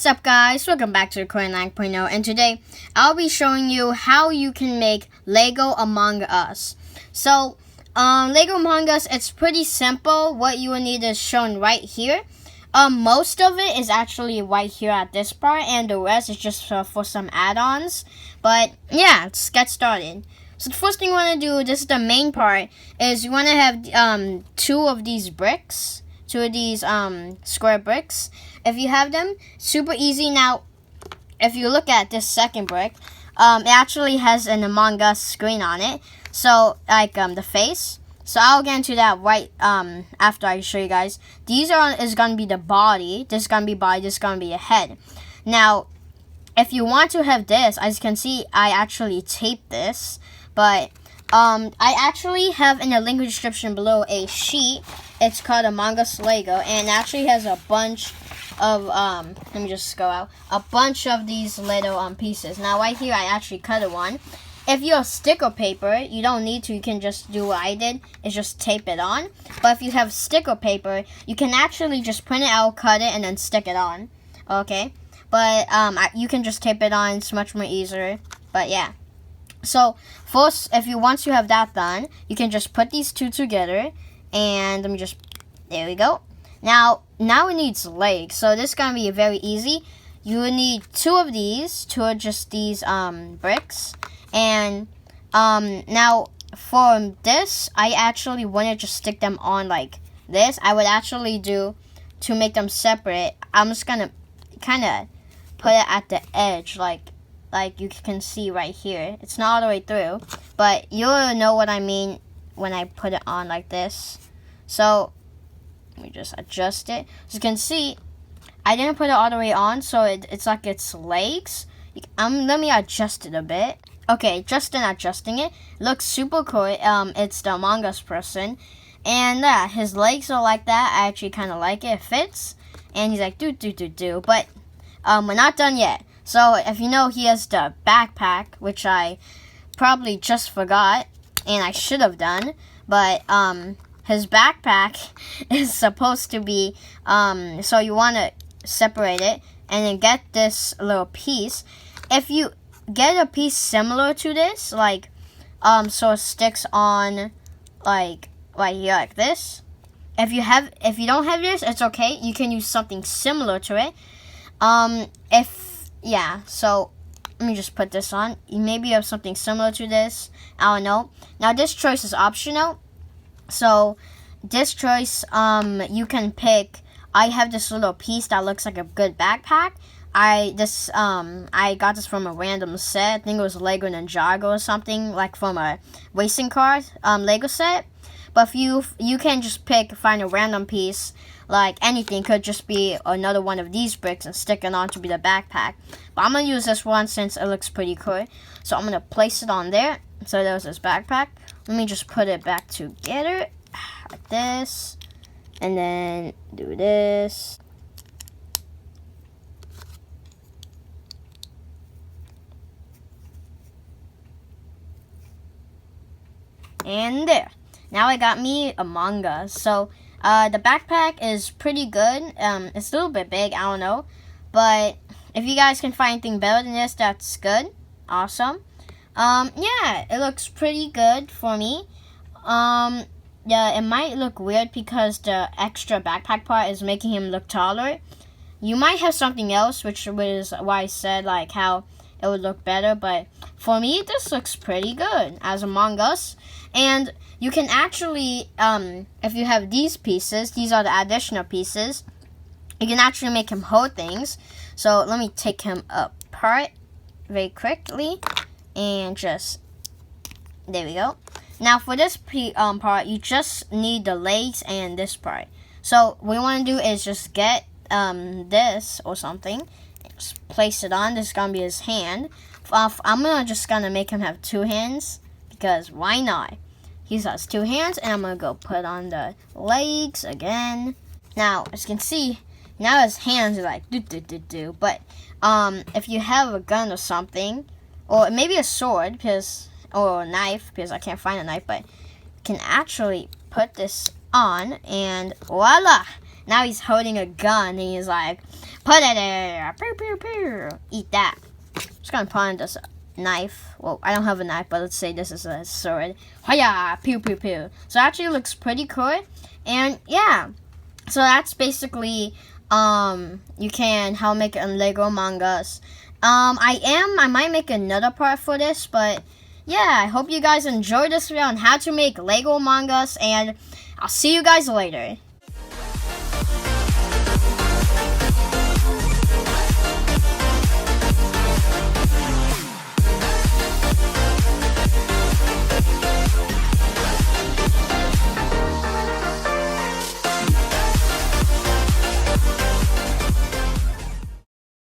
What's up, guys? Welcome back to Crewmate 9.0, and today I'll be showing you how you can make Lego Among Us. So, Lego Among Us, it's pretty simple. What you will need is shown right here. Most of it is actually right here at this part, and the rest is just for some add-ons. But yeah, let's get started. So the first thing you want to do, this is the main part, is you want to have two of these bricks. Two of these square bricks. If you have them, super easy. Now, if you look at this second brick, it actually has an Among Us screen on it. So, like the face. So I'll get into that right after I show you guys. These is gonna be the body. This is gonna be body. This is gonna be a head. Now, if you want to have this, as you can see, I actually taped this, but I actually have in the link description below a sheet. It's called Among Us Lego, and it actually has a bunch of let me just go out. A bunch of these little pieces. Now right here I actually cut one. If you have sticker paper, you don't need to. You can just do what I did, is just tape it on. But if you have sticker paper, you can actually just print it out, cut it, and then stick it on. Okay? But you can just tape it on. It's much more easier. But yeah. So first, once you have that done, you can just put these two together. And let me just, there we go. Now it needs legs. So this is going to be very easy. You will need two of just these bricks. And now for this, I actually want to just stick them on like this. I would actually do, to make them separate, I'm just going to kind of put it at the edge like you can see right here. It's not all the way through, but you'll know what I mean when I put it on like this. So let me just adjust it. As you can see, I didn't put it all the way on, so it's like its legs. Let me adjust it a bit. Okay, just in adjusting it, looks super cool. It's the Among Us person, and yeah, his legs are like that. I actually kind of like it. It fits, and he's like do. But we're not done yet. So if you know, he has the backpack, which I probably just forgot, and I should have done. But his backpack is supposed to be so you want to separate it and then get this little piece. If you get a piece similar to this, like so it sticks on like right here like this. If you don't have this, it's okay. You can use something similar to it. So let me just put this on. Maybe you have something similar to this. I don't know. Now this choice is optional. So this choice, you can pick. I have this little piece that looks like a good backpack. I got this from a random set. I think it was Lego Ninjago or something, like from a racing car Lego set. But if you can just find a random piece, like anything, could just be another one of these bricks and stick it on to be the backpack. But I'm gonna use this one since it looks pretty cool. So I'm gonna place it on there. So there's this backpack. Let me just put it back together like this, and then do this. And there. Now I got me Among Us. So the backpack is pretty good. It's a little bit big, I don't know. But if you guys can find anything better than this, that's good. Awesome. Yeah, it looks pretty good for me. Yeah, it might look weird because the extra backpack part is making him look taller. You might have something else, which was why I said like how it would look better. But for me, this looks pretty good as Among Us. And you can actually, if you have these pieces, these are the additional pieces, you can actually make him hold things. So let me take him apart very quickly, and just, there we go. Now for this part, you just need the legs and this part. So what we want to do is just get this or something, just place it on. This is going to be his hand. I'm just going to make him have two hands, because why not? He has two hands, and I'm going to go put on the legs again. Now, as you can see, now his hands are like do. But if you have a gun or something, or maybe a sword, or a knife, because I can't find a knife, but you can actually put this on, and voila! Now he's holding a gun and he's like, put it there. Pew, pew, pew. Eat that. Just gonna put on this knife. Well, I don't have a knife, but let's say this is a sword. Hiya! Pew, pew, pew. So it actually looks pretty cool. And yeah. So that's basically you can how make a Lego Among Us. I might make another part for this, but yeah, I hope you guys enjoyed this video on how to make Lego Among Us, and I'll see you guys later.